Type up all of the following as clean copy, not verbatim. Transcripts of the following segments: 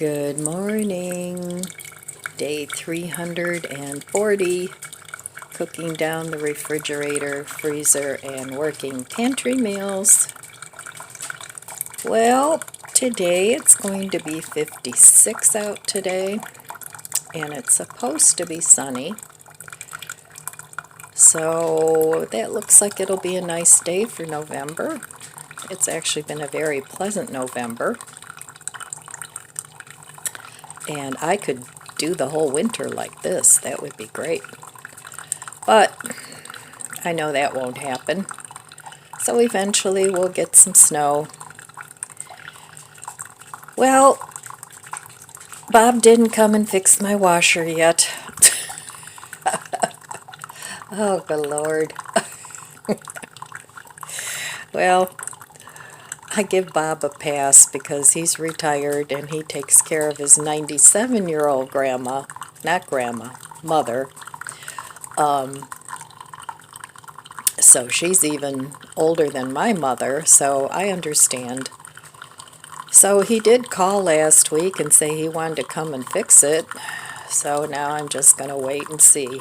Good morning, day 340, cooking down the refrigerator, freezer, and working pantry meals. Well, today it's going to be 56 out today, and it's supposed to be sunny. So that looks like it'll be a nice day for November. It's actually been a very pleasant November. And I could do the whole winter like this. That would be great. But I know that won't happen. So eventually we'll get some snow. Well, Bob didn't come and fix my washer yet. Oh, good Lord. Well, I give Bob a pass because he's retired and he takes care of his 97-year-old grandma, not grandma, mother. So she's even older than my mother, so I understand. So he did call last week and say he wanted to come and fix it. So now I'm just going to wait and see.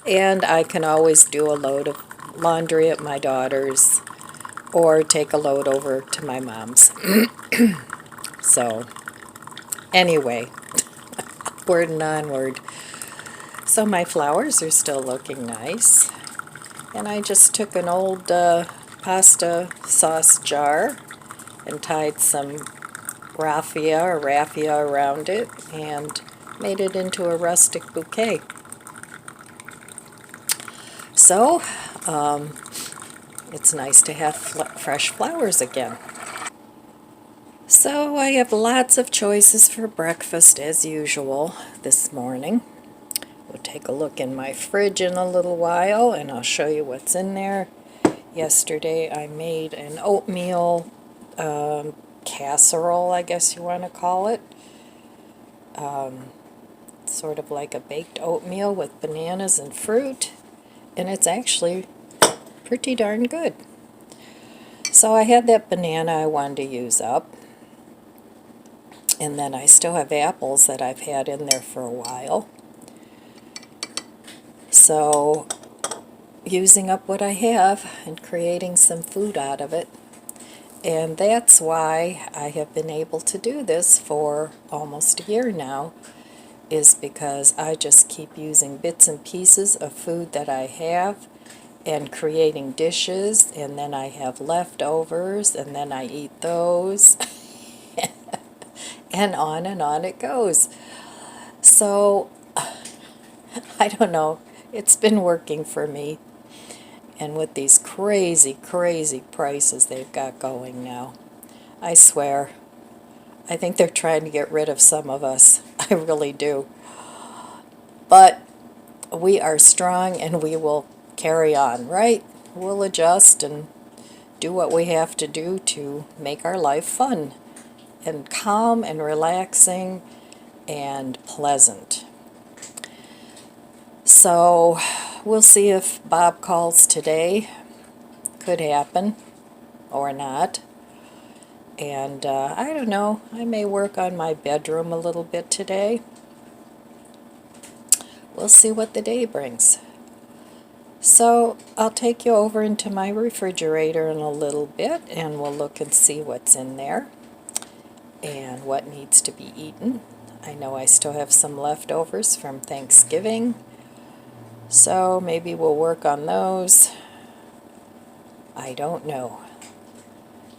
And I can always do a load of laundry at my daughter's or take a load over to my mom's. So anyway, upward and onward. So my flowers are still looking nice. And I just took an old pasta sauce jar and tied some raffia around it and made it into a rustic bouquet. So, it's nice to have fresh flowers again. So I have lots of choices for breakfast as usual this morning. We'll take a look in my fridge in a little while and I'll show you what's in there. Yesterday I made an oatmeal casserole, I guess you want to call it. Sort of like a baked oatmeal with bananas and fruit, and it's actually pretty darn good. So I had that banana I wanted to use up, and then I still have apples that I've had in there for a while. So using up what I have and creating some food out of it. And that's why I have been able to do this for almost a year now, is because I just keep using bits and pieces of food that I have and creating dishes, and then I have leftovers, and then I eat those, and on it goes. So, I don't know, it's been working for me, and with these crazy, crazy prices they've got going now, I swear, I think they're trying to get rid of some of us. I really do. But we are strong and we will carry on, right? We'll adjust and do what we have to do to make our life fun and calm and relaxing and pleasant. So we'll see if Bob calls today. Could happen or not. And I don't know, I may work on my bedroom a little bit today. We'll see what the day brings. So I'll take you over into my refrigerator in a little bit and we'll look and see what's in there and what needs to be eaten. I know I still have some leftovers from Thanksgiving, so maybe we'll work on those. I don't know.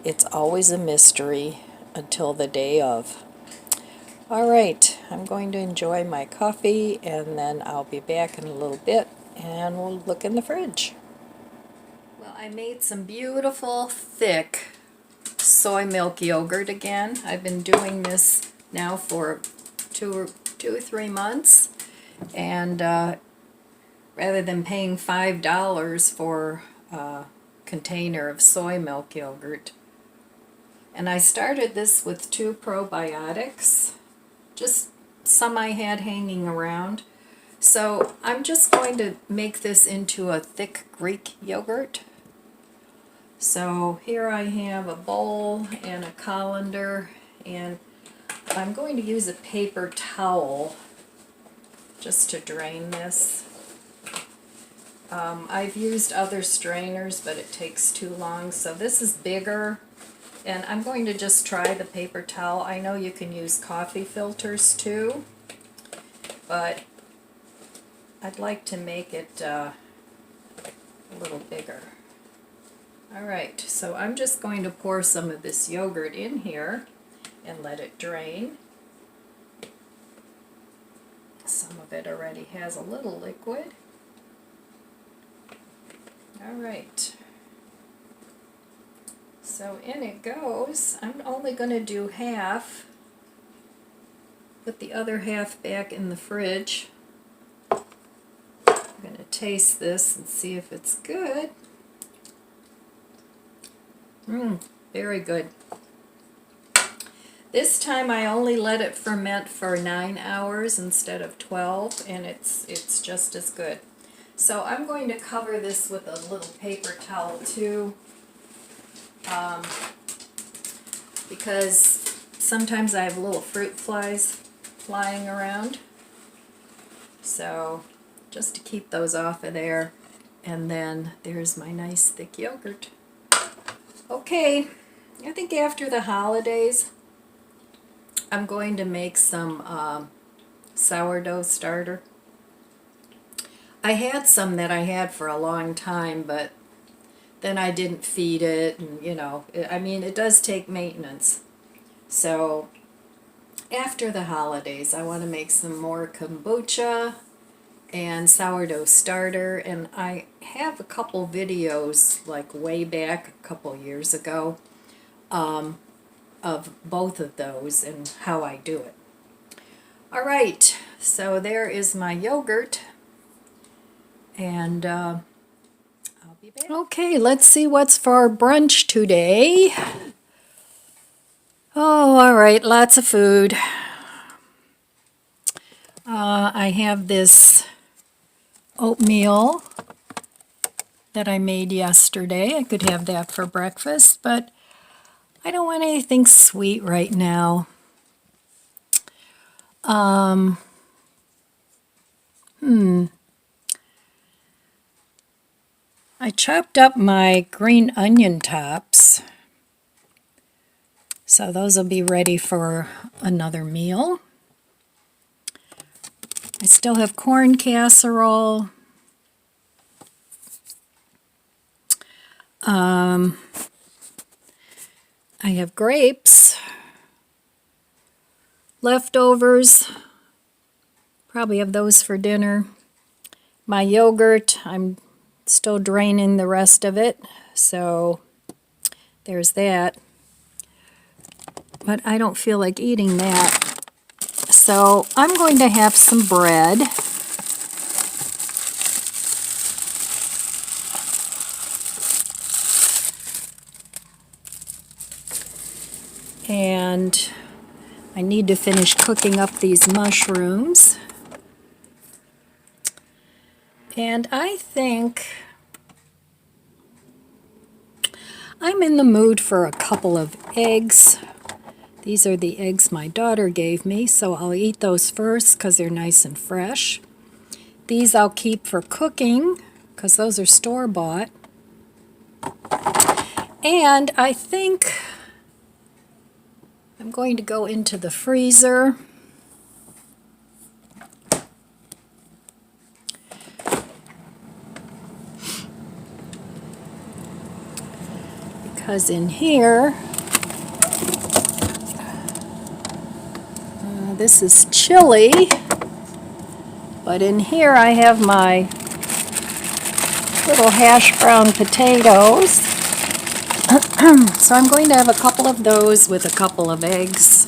It's always a mystery until the day of. All right, I'm going to enjoy my coffee and then I'll be back in a little bit and we'll look in the fridge. Well, I made some beautiful thick soy milk yogurt again. I've been doing this now for two or 3 months, and rather than paying $5 for a container of soy milk yogurt. And I started this with 2 probiotics, just some I had hanging around. So I'm just going to make this into a thick Greek yogurt. So here I have a bowl and a colander, and I'm going to use a paper towel just to drain this. I've used other strainers, but it takes too long, so this is bigger, and I'm going to just try the paper towel. I know you can use coffee filters too, but I'd like to make it a little bigger. Alright, so I'm just going to pour some of this yogurt in here and let it drain. Some of it already has a little liquid. Alright, so in it goes. I'm only going to do half, put the other half back in the fridge. I'm going to taste this and see if it's good. Very good. This time I only let it ferment for 9 hours instead of 12, and it's just as good. So I'm going to cover this with a little paper towel too, because sometimes I have little fruit flies flying around. So just to keep those off of there. And then there's my nice thick yogurt. Okay, I think after the holidays I'm going to make some sourdough starter. I had some that I had for a long time, but then I didn't feed it, and you know, I mean, it does take maintenance. So after the holidays I want to make some more kombucha and sourdough starter, and I have a couple videos like way back a couple years ago of both of those and how I do it. Alright, so there is my yogurt, and I'll be back. Okay, let's see what's for brunch today. Oh, alright, lots of food. I have this oatmeal that I made yesterday. I could have that for breakfast, but I don't want anything sweet right now. I chopped up my green onion tops, so those will be ready for another meal. I still have corn casserole. I have grapes, leftovers, probably have those for dinner. My yogurt, I'm still draining the rest of it, so there's that. But I don't feel like eating that. So I'm going to have some bread. And I need to finish cooking up these mushrooms. And I think I'm in the mood for a couple of eggs. These are the eggs my daughter gave me, so I'll eat those first because they're nice and fresh. These I'll keep for cooking because those are store-bought. And I think I'm going to go into the freezer. Because in here, this is chili, but in here I have my little hash brown potatoes. So I'm going to have a couple of those with a couple of eggs,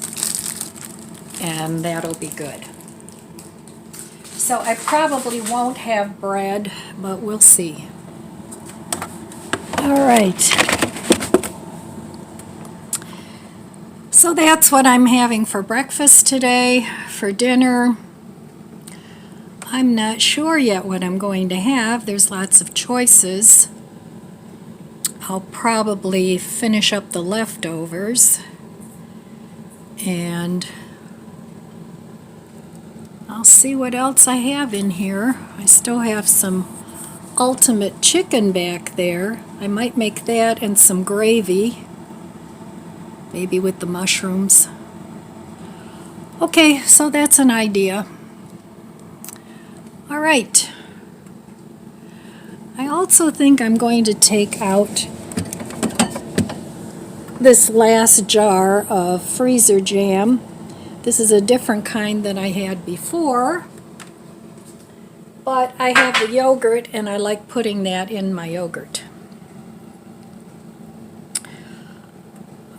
and that'll be good. So I probably won't have bread, but we'll see. All right. So that's what I'm having for breakfast today. For dinner, I'm not sure yet what I'm going to have. There's lots of choices. I'll probably finish up the leftovers, and I'll see what else I have in here. I still have some ultimate chicken back there. I might make that and some gravy, maybe with the mushrooms. Okay, so that's an idea. All right. I also think I'm going to take out this last jar of freezer jam. This is a different kind than I had before, but I have the yogurt and I like putting that in my yogurt.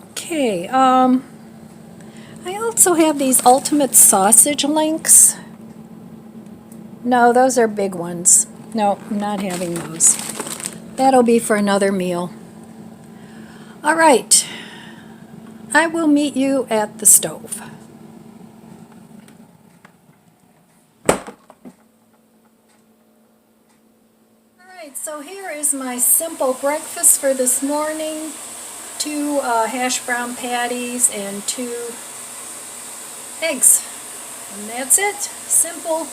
Okay, I also have these ultimate sausage links. No, those are big ones. No, I'm not having those. That'll be for another meal. All right, I will meet you at the stove. Alright, so here is my simple breakfast for this morning. 2 hash brown patties and 2 eggs. And that's it. Simple.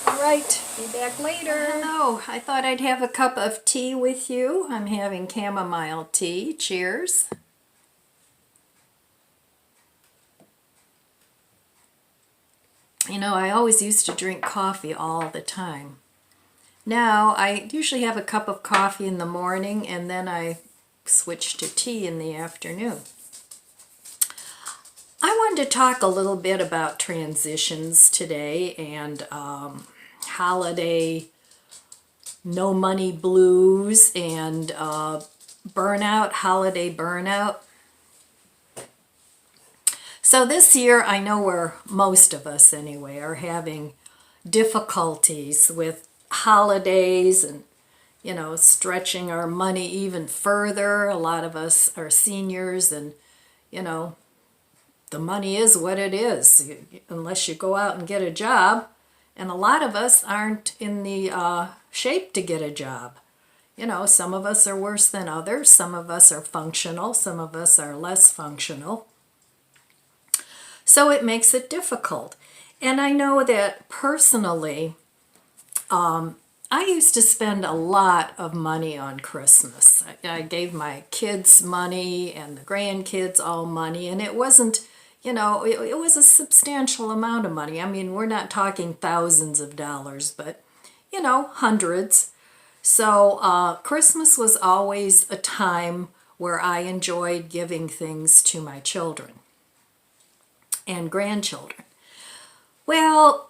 Alright, be back later. Hello, I thought I'd have a cup of tea with you. I'm having chamomile tea. Cheers. You know, I always used to drink coffee all the time. Now, I usually have a cup of coffee in the morning and then I switch to tea in the afternoon. I wanted to talk a little bit about transitions today and holiday no money blues and burnout, holiday burnout. So this year, I know where most of us anyway are having difficulties with holidays and, you know, stretching our money even further. A lot of us are seniors and, you know, the money is what it is unless you go out and get a job. And a lot of us aren't in the shape to get a job. You know, some of us are worse than others. Some of us are functional. Some of us are less functional. So it makes it difficult. And I know that personally, I used to spend a lot of money on Christmas. I gave my kids money and the grandkids all money, and it wasn't, you know, it was a substantial amount of money. I mean, we're not talking thousands of dollars, but, you know, hundreds. So Christmas was always a time where I enjoyed giving things to my children and grandchildren. Well,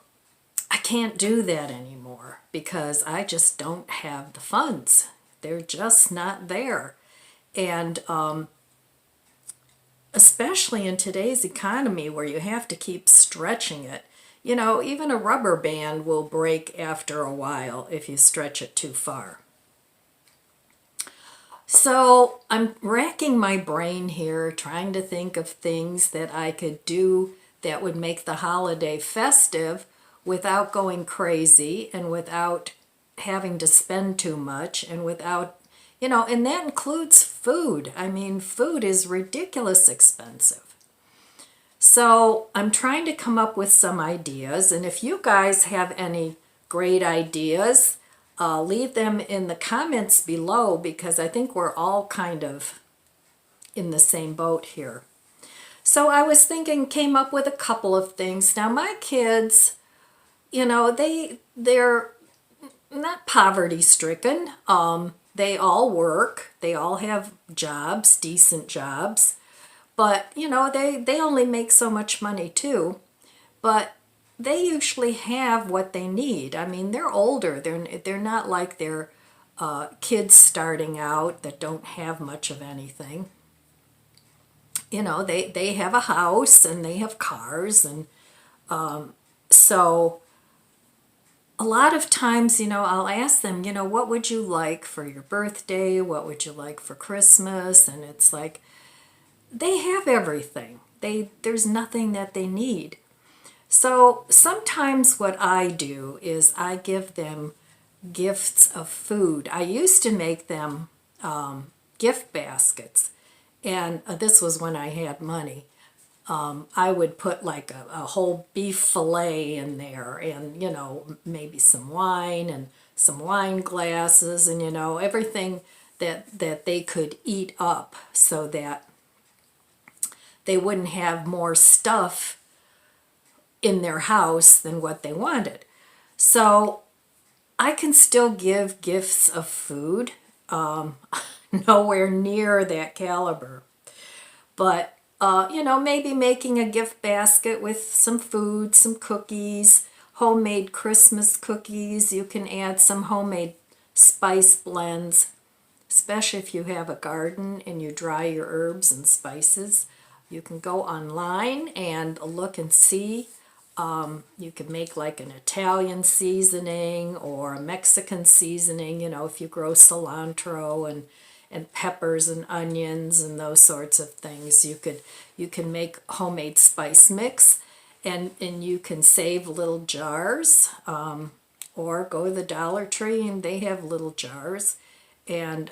I can't do that anymore because I just don't have the funds. They're just not there. And especially in today's economy where you have to keep stretching it. You know, even a rubber band will break after a while if you stretch it too far. So I'm racking my brain here, trying to think of things that I could do that would make the holiday festive without going crazy and without having to spend too much and without, you know, and that includes food. I mean, food is ridiculous expensive. So I'm trying to come up with some ideas, and if you guys have any great ideas, leave them in the comments below because I think we're all kind of in the same boat here. So I was thinking, came up with a couple of things. Now my kids, you know, they're not poverty stricken. They all work. They all have jobs, decent jobs. But, you know, they only make so much money too. But they usually have what they need. I mean, they're older. They're not like they're kids starting out that don't have much of anything. You know, they have a house and they have cars, and so a lot of times, you know, I'll ask them, you know, what would you like for your birthday? What would you like for Christmas? And it's like they have everything. There's nothing that they need. So sometimes what I do is I give them gifts of food. I used to make them gift baskets, and this was when I had money. I would put like a whole beef fillet in there, and, you know, maybe some wine and some wine glasses, and, you know, everything that they could eat up, so that they wouldn't have more stuff in their house than what they wanted. So I can still give gifts of food, nowhere near that caliber. But, you know, maybe making a gift basket with some food, some cookies, homemade Christmas cookies. You can add some homemade spice blends, especially if you have a garden and you dry your herbs and spices. You can go online and look and see. You can make like an Italian seasoning or a Mexican seasoning, you know, if you grow cilantro and peppers and onions and those sorts of things. You can make homemade spice mix, and you can save little jars, or go to the Dollar Tree and they have little jars, and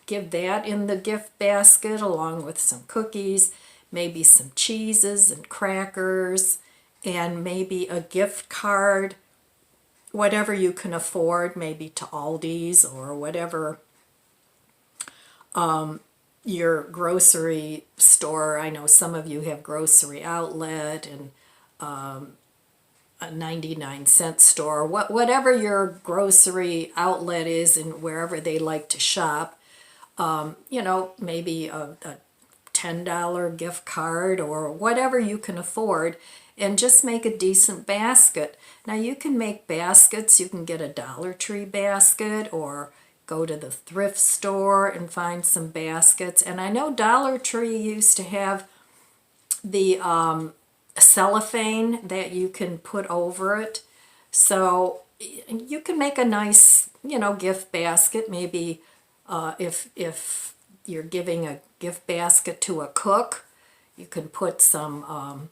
give that in the gift basket along with some cookies, maybe some cheeses and crackers, and maybe a gift card, whatever you can afford, maybe to Aldi's or whatever your grocery store. I know some of you have Grocery Outlet and a 99-cent store, whatever your grocery outlet is and wherever they like to shop. You know, maybe a $10 gift card or whatever you can afford, and just make a decent basket. Now you can make baskets. You can get a Dollar Tree basket or go to the thrift store and find some baskets. And I know Dollar Tree used to have the cellophane that you can put over it. So you can make a nice, you know, gift basket. Maybe if you're giving a gift basket to a cook, you can put some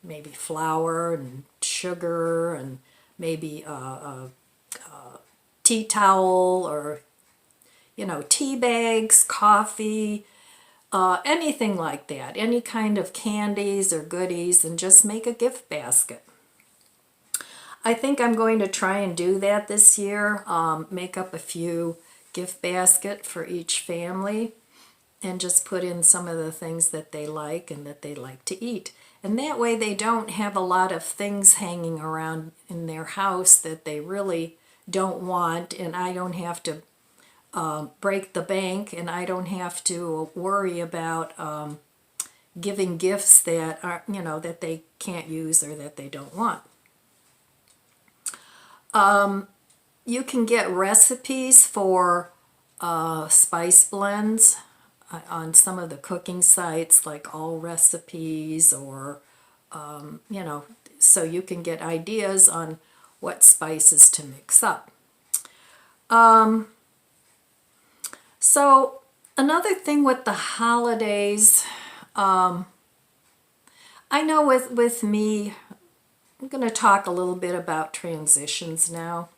maybe flour and sugar and maybe a tea towel, or, you know, tea bags, coffee, anything like that, any kind of candies or goodies, and just make a gift basket. I think I'm going to try and do that this year, make up a few gift basket for each family, and just put in some of the things that they like and that they like to eat. And that way they don't have a lot of things hanging around in their house that they really don't want, and I don't have to break the bank, and I don't have to worry about giving gifts that are, you know, that they can't use or that they don't want. You can get recipes for spice blends on some of the cooking sites like All Recipes, or you know, so you can get ideas on what spices to mix up. So another thing with the holidays, I know with me, I'm going to talk a little bit about transitions now.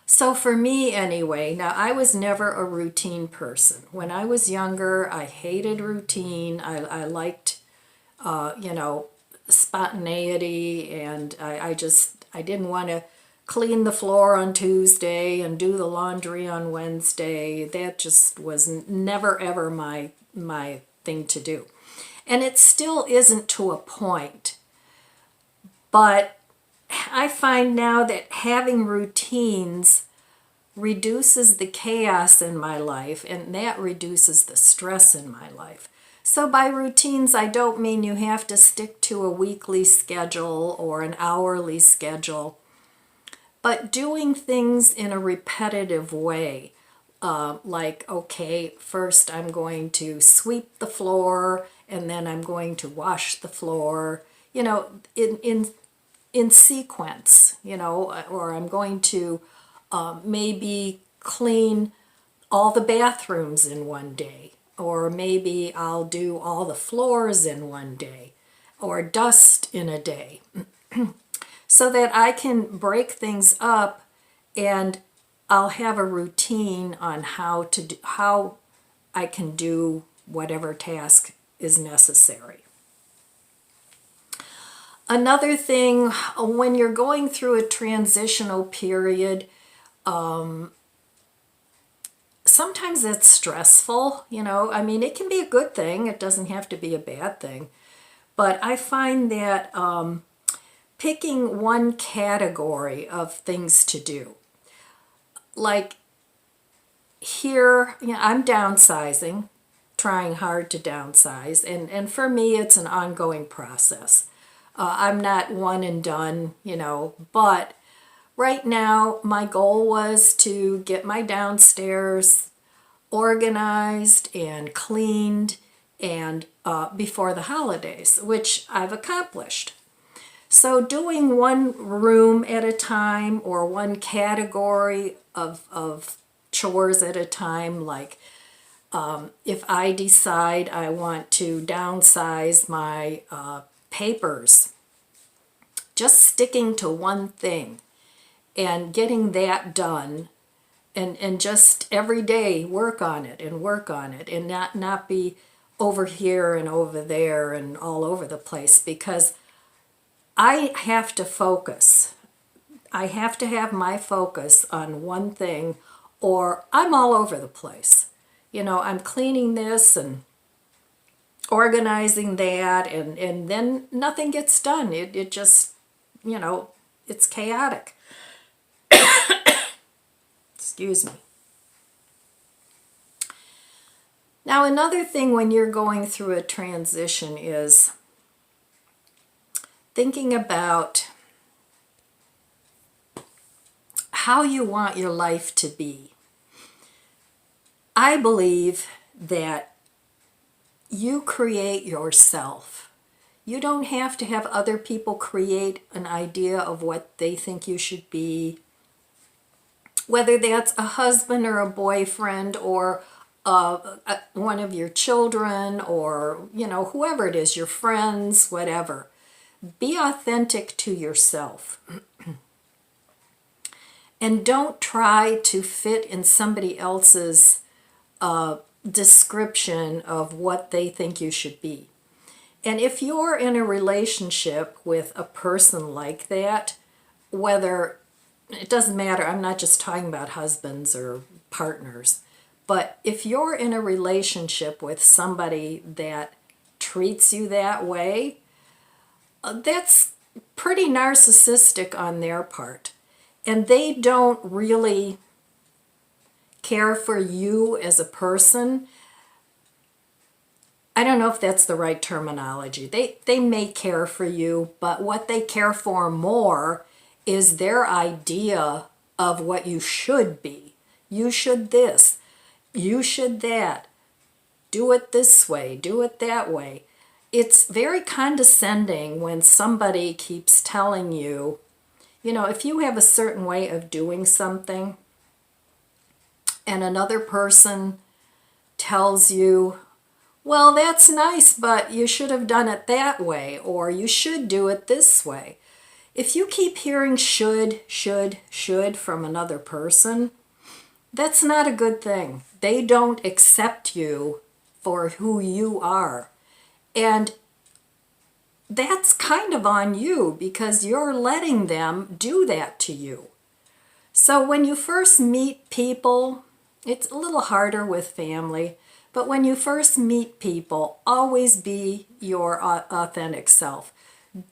So for me anyway, now I was never a routine person. When I was younger, I hated routine. I liked, you know, spontaneity, and I didn't want to clean the floor on Tuesday and do the laundry on Wednesday. That just was never ever my thing to do. And it still isn't to a point. But I find now that having routines reduces the chaos in my life, and that reduces the stress in my life. So by routines, I don't mean you have to stick to a weekly schedule or an hourly schedule, but doing things in a repetitive way. Like, okay, first I'm going to sweep the floor, and then I'm going to wash the floor, you know, in sequence, you know, or I'm going to maybe clean all the bathrooms in one day, or maybe I'll do all the floors in one day, or dust in a day, so that I can break things up, and I'll have a routine on how I can do whatever task is necessary. Another thing, when you're going through a transitional period, sometimes it's stressful, you know. I mean, it can be a good thing. It doesn't have to be a bad thing. But I find that picking one category of things to do, like here, you know, I'm downsizing, trying hard to downsize, and for me, it's an ongoing process. I'm not one and done, you know, but right now, my goal was to get my downstairs organized and cleaned and before the holidays, which I've accomplished. So doing one room at a time or one category of chores at a time, like if I decide I want to downsize my papers, just sticking to one thing and getting that done, and just every day work on it and not be over here and over there and all over the place, because I have to focus. I have to have my focus on one thing or I'm all over the place. You know, I'm cleaning this and organizing that, and then nothing gets done. It just, you know, it's chaotic. Excuse me. Now, another thing when you're going through a transition is thinking about how you want your life to be. I believe that you create yourself. You don't have to have other people create an idea of what they think you should be, whether that's a husband or a boyfriend or one of your children, or, you know, whoever it is, your friends, whatever. Be authentic to yourself. And don't try to fit in somebody else's description of what they think you should be. And if you're in a relationship with a person like that, whether, it doesn't matter, I'm not just talking about husbands or partners, but if you're in a relationship with somebody that treats you that way, that's pretty narcissistic on their part. And they don't really care for you as a person. I don't know if that's the right terminology. They may care for you, but what they care for more is their idea of what you should be. You should this. You should that. Do it this way. Do it that way. It's very condescending when somebody keeps telling you, you know, if you have a certain way of doing something and another person tells you, well, that's nice, but you should have done it that way, or you should do it this way. If you keep hearing should from another person, that's not a good thing. They don't accept you for who you are. And that's kind of on you, because you're letting them do that to you. So when you first meet people, it's a little harder with family, but when you first meet people, always be your authentic self.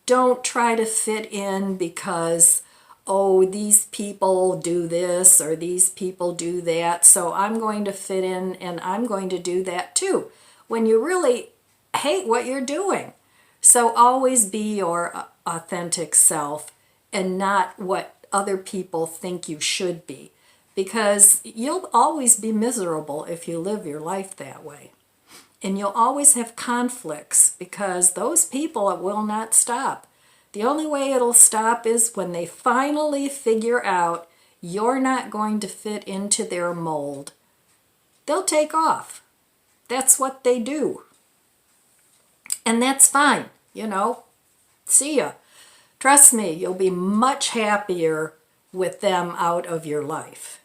Don't try to fit in because, oh, these people do this or these people do that, so I'm going to fit in and I'm going to do that too, when you really hate what you're doing. So always be your authentic self and not what other people think you should be, because you'll always be miserable if you live your life that way. And you'll always have conflicts, because those people, it will not stop. The only way it'll stop is when they finally figure out you're not going to fit into their mold. They'll take off. That's what they do. And that's fine, you know. See ya. Trust me, you'll be much happier with them out of your life.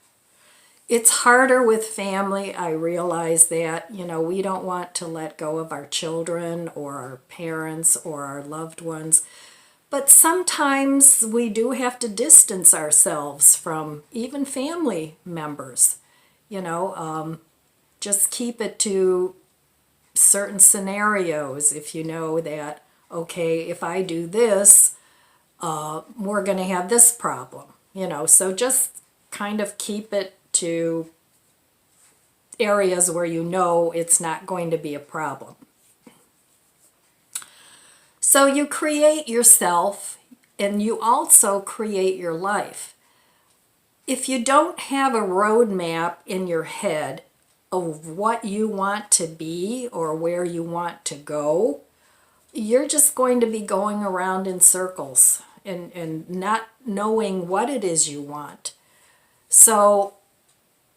It's harder with family. I realize that, we don't want to let go of our children or our parents or our loved ones. But sometimes we do have to distance ourselves from even family members. Just keep it to certain scenarios. If you know that, okay, if I do this, we're going to have this problem. So just kind of keep it to areas where it's not going to be a problem. So you create yourself and you also create your life. If you don't have a roadmap in your head of what you want to be or where you want to go, you're just going to be going around in circles and not knowing what it is you want. So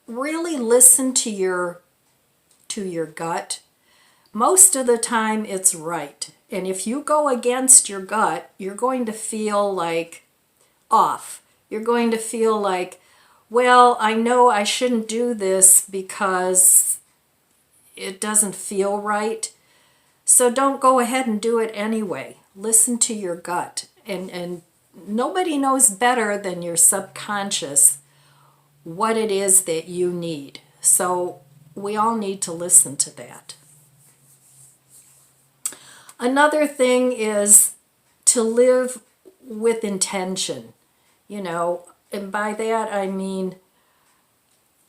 really listen to your gut. Most of the time it's right. And if you go against your gut, you're going to feel like off. You're going to feel like, well, I know I shouldn't do this because it doesn't feel right. So don't go ahead and do it anyway. Listen to your gut. And nobody knows better than your subconscious what it is that you need. So we all need to listen to that. Another thing is to live with intention, and by that I mean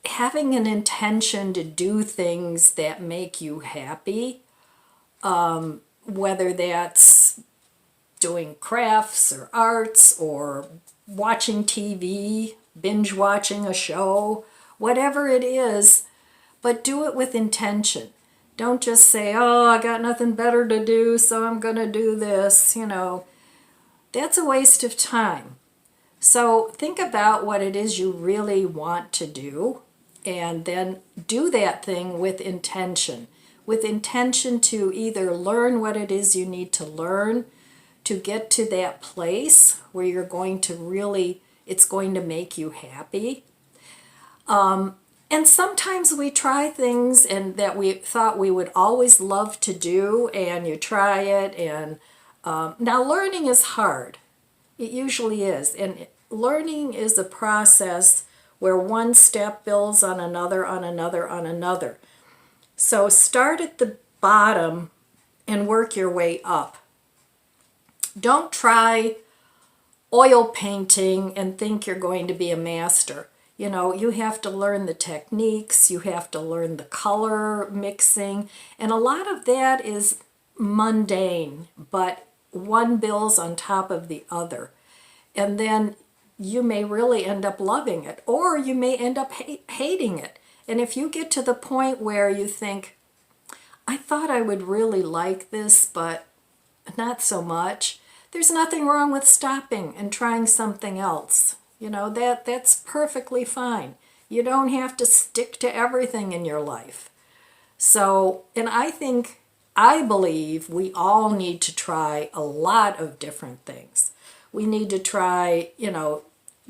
having an intention to do things that make you happy, whether that's doing crafts or arts or watching TV, binge watching a show, whatever it is, but do it with intention. Don't just say, oh, I got nothing better to do, so I'm going to do this. That's a waste of time. So think about what it is you really want to do, and then do that thing with intention to either learn what it is you need to learn to get to that place where you're going to really, it's going to make you happy. And sometimes we try things and that we thought we would always love to do, and you try it, and now learning is hard. It usually is. And learning is a process where one step builds on another, on another, on another. So start at the bottom and work your way up. Don't try oil painting and think you're going to be a master. You have to learn the techniques, you have to learn the color mixing, and a lot of that is mundane, but one builds on top of the other. And then you may really end up loving it, or you may end up hating it. And if you get to the point where you think, I thought I would really like this, but not so much, there's nothing wrong with stopping and trying something else. That's perfectly fine. You don't have to stick to everything in your life. So, and I believe we all need to try a lot of different things. We need to try,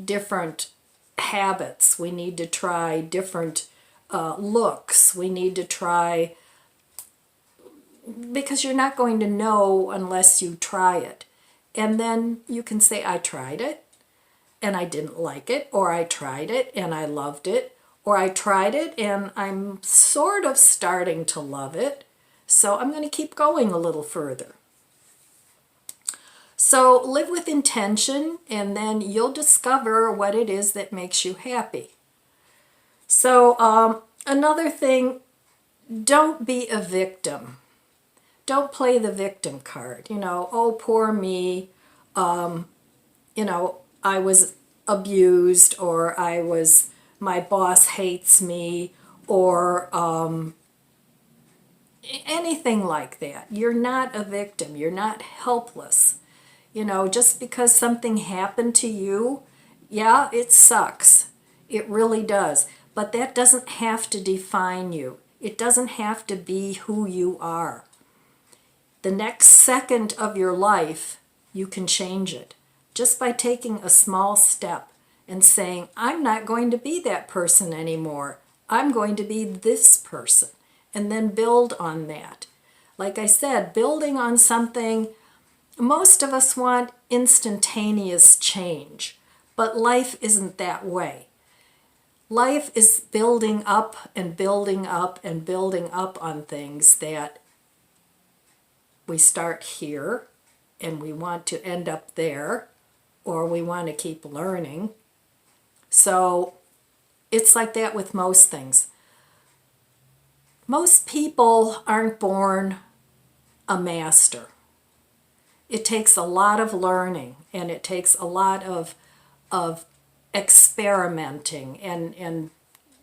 different habits. We need to try different looks. We need to try, because you're not going to know unless you try it. And then you can say, I tried it and I didn't like it, or I tried it and I loved it, or I tried it and I'm sort of starting to love it, so I'm going to keep going a little further. So live with intention, and then you'll discover what it is that makes you happy. So another thing, don't be a victim. Don't play the victim card. Oh, poor me. I was abused, or my boss hates me, or anything like that. You're not a victim. You're not helpless. Just because something happened to you, yeah, it sucks. It really does. But that doesn't have to define you. It doesn't have to be who you are. The next second of your life, you can change it just by taking a small step and saying, I'm not going to be that person anymore. I'm going to be this person. And then build on that. Like I said, building on something, most of us want instantaneous change, but life isn't that way. Life is building up and building up and building up on things that we start here and we want to end up there, or we want to keep learning. So it's like that with most things. Most people aren't born a master. It takes a lot of learning, and it takes a lot of experimenting and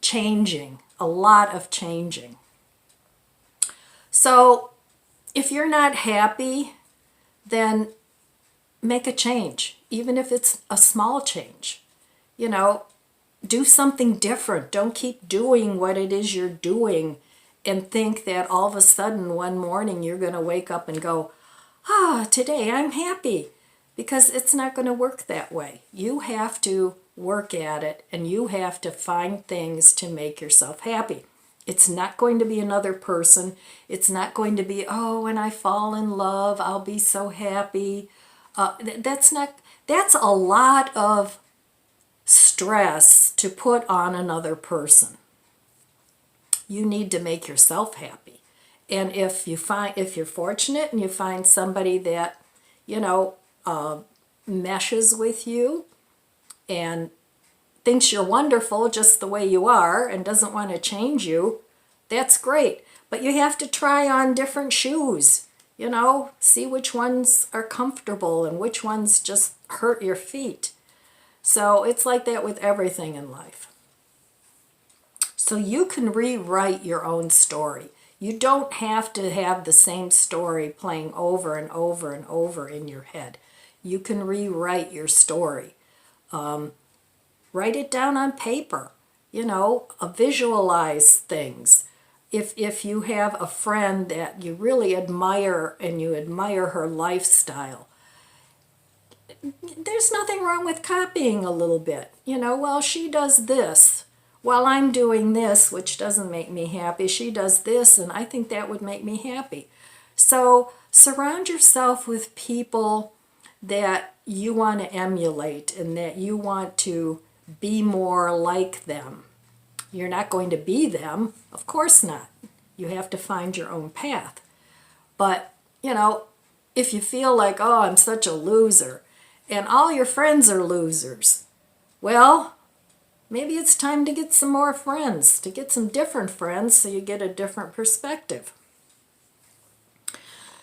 changing, a lot of changing. So if you're not happy, then make a change, even if it's a small change. You know, do something different. Don't keep doing what it is you're doing and think that all of a sudden one morning you're going to wake up and go, today I'm happy. Because it's not going to work that way. You have to work at it, and you have to find things to make yourself happy. It's not going to be another person. It's not going to be, when I fall in love, I'll be so happy. That's a lot of stress to put on another person. You need to make yourself happy. And if you're fortunate and you find somebody that, meshes with you and thinks you're wonderful just the way you are and doesn't want to change you, that's great. But you have to try on different shoes, see which ones are comfortable and which ones just hurt your feet. So it's like that with everything in life. So you can rewrite your own story. You don't have to have the same story playing over and over and over in your head. You can rewrite your story. Write it down on paper. Visualize things. If you have a friend that you really admire and you admire her lifestyle, there's nothing wrong with copying a little bit. Well, she does this. While I'm doing this, which doesn't make me happy, she does this, and I think that would make me happy. So surround yourself with people that you want to emulate and that you want to be more like them. You're not going to be them, of course not. You have to find your own path. But, if you feel like, I'm such a loser, and all your friends are losers, well, maybe it's time to get some more friends, to get some different friends so you get a different perspective.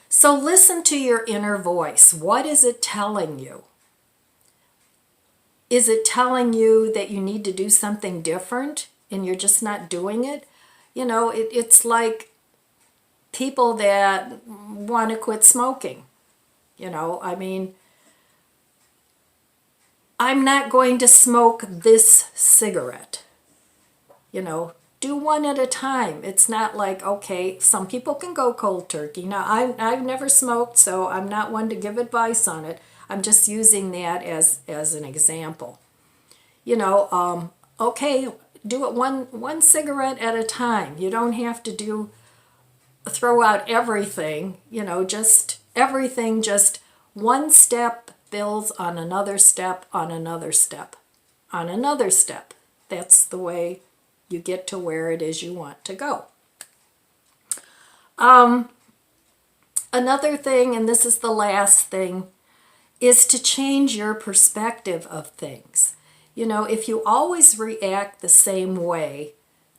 So listen to your inner voice. What is it telling you? Is it telling you that you need to do something different and you're just not doing it? It's like people that want to quit smoking. I'm not going to smoke this cigarette. Do one at a time. It's not like, okay, some people can go cold turkey. Now, I've never smoked, so I'm not one to give advice on it. I'm just using that as an example. Okay, do it one cigarette at a time. You don't have to throw out everything, just everything, just one step builds on another step, on another step, on another step. That's the way you get to where it is you want to go. Another thing, and this is the last thing, is to change your perspective of things. If you always react the same way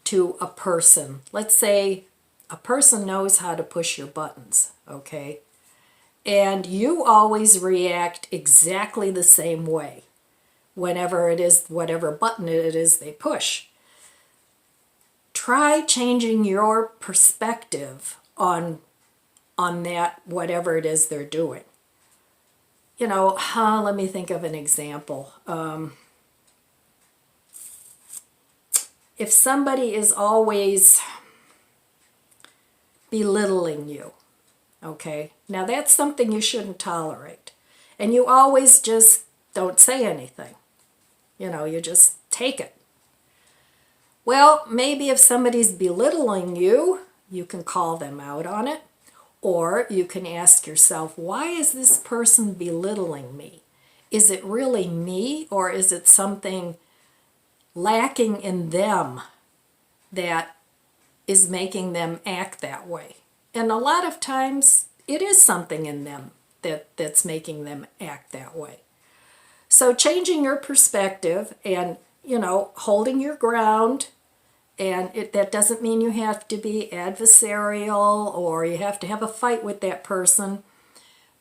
to a person, let's say a person knows how to push your buttons, okay? And you always react exactly the same way whenever it is, whatever button it is they push. Try changing your perspective on that, whatever it is they're doing. Let me think of an example. If somebody is always belittling you, okay, now that's something you shouldn't tolerate. And you always just don't say anything. you just take it. Well, maybe if somebody's belittling you, you can call them out on it. Or you can ask yourself, why is this person belittling me? Is it really me, or is it something lacking in them that is making them act that way? And a lot of times it is something in them that's making them act that way. So changing your perspective and, holding your ground, and that doesn't mean you have to be adversarial or you have to have a fight with that person,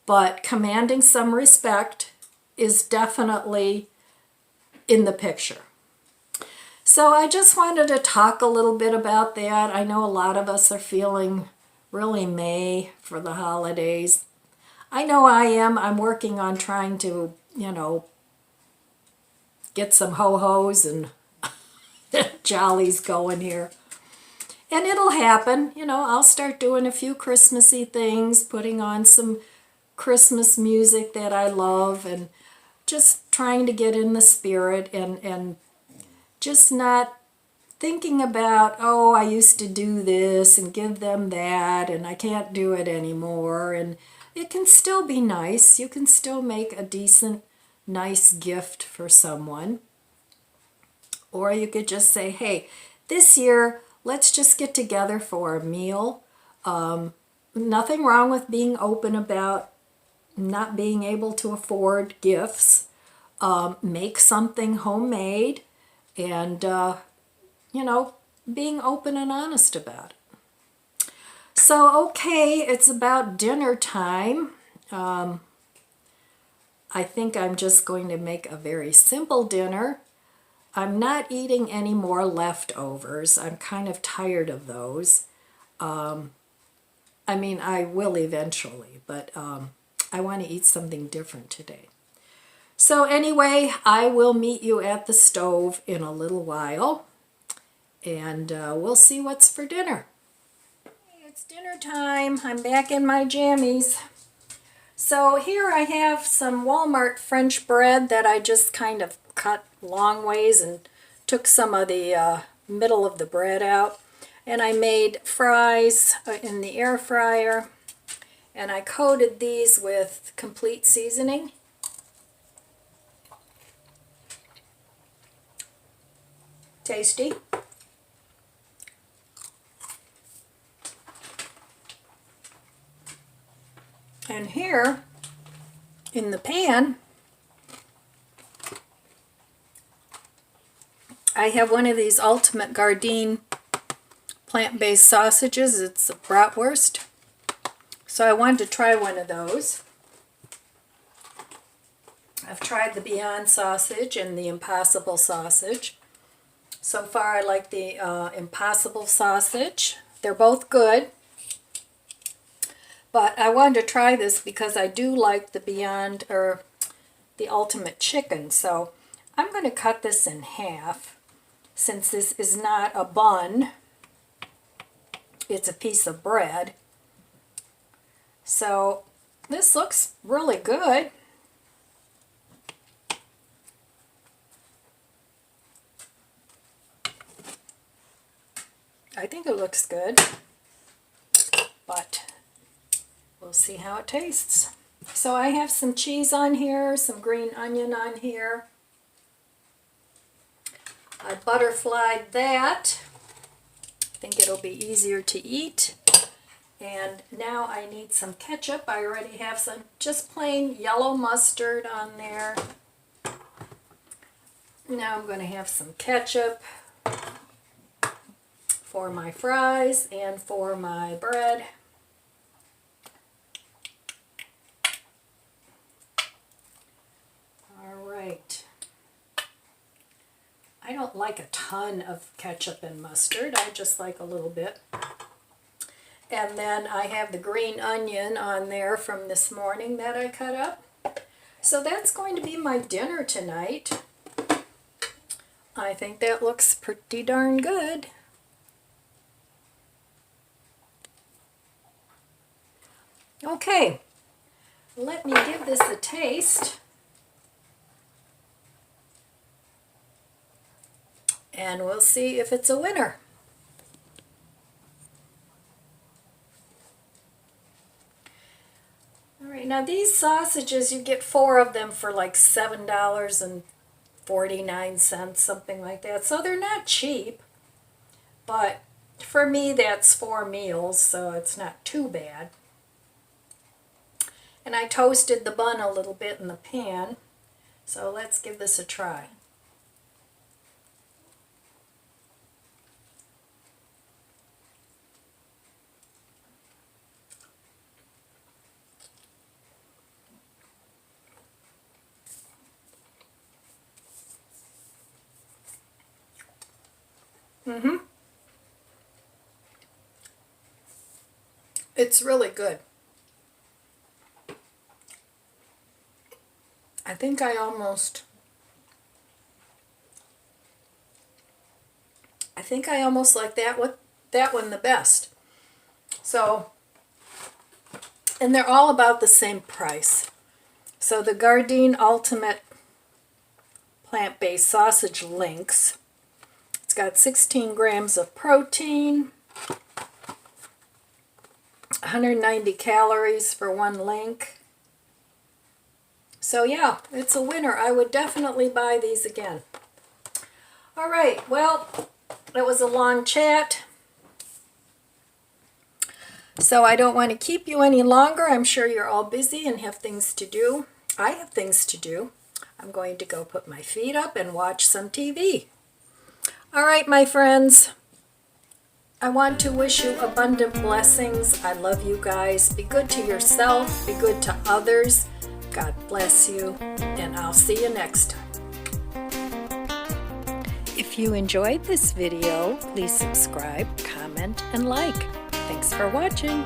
but commanding some respect is definitely in the picture. So I just wanted to talk a little bit about that. I know a lot of us are feeling really May for the holidays. I know I am. I'm working on trying to, get some ho-hos and jollies going here. And it'll happen. I'll start doing a few Christmassy things, putting on some Christmas music that I love, and just trying to get in the spirit and just not thinking about, oh, I used to do this and give them that and I can't do it anymore. And it can still be nice. You can still make a decent, nice gift for someone. Or you could just say, hey, this year, let's just get together for a meal. Nothing wrong with being open about not being able to afford gifts. Make something homemade and, being open and honest about it. So, okay, it's about dinner time. I think I'm just going to make a very simple dinner. I'm not eating any more leftovers. I'm kind of tired of those. I will eventually, but I want to eat something different today. So anyway, I will meet you at the stove in a little while, and we'll see what's for dinner. It's dinner time. I'm back in my jammies. So here I have some Walmart French bread that I just kind of cut long ways and took some of the middle of the bread out. And I made fries in the air fryer, and I coated these with complete seasoning. Tasty. And here in the pan, I have one of these Ultimate Garden plant-based sausages. It's a bratwurst. So I wanted to try one of those. I've tried the Beyond sausage and the Impossible sausage. So far I like the Impossible sausage. They're both good. But I wanted to try this because I do like the Beyond, or the Ultimate Chicken. So I'm going to cut this in half. Since this is not a bun, it's a piece of bread. So this looks really good. I think it looks good, but we'll see how it tastes. So I have some cheese on here, some green onion on here. I butterflied that. I think it'll be easier to eat. And now I need some ketchup. I already have some just plain yellow mustard on there. Now I'm going to have some ketchup for my fries and for my bread. All right. I don't like a ton of ketchup and mustard. I just like a little bit. And then I have the green onion on there from this morning that I cut up. So that's going to be my dinner tonight. I think that looks pretty darn good. Okay, let me give this a taste. and we'll see if it's a winner. All right, now these sausages, you get 4 of them for like $7.49, something like that. So they're not cheap, but for me that's 4 meals, so it's not too bad. And I toasted the bun a little bit in the pan, so let's give this a try. It's really good. I think I almost like that one the best. So, and they're all about the same price. So the Gardein Ultimate Plant-Based Sausage Links. It's got 16 grams of protein, 190 calories for one link. So yeah, it's a winner. I would definitely buy these again. All right, well, it was a long chat, so I don't want to keep you any longer. I'm sure you're all busy and have things to do. I have things to do. I'm going to go put my feet up and watch some TV. All right, my friends, I want to wish you abundant blessings. I love you guys. Be good to yourself. Be good to others. God bless you, and I'll see you next time. If you enjoyed this video, please subscribe, comment, and like. Thanks for watching.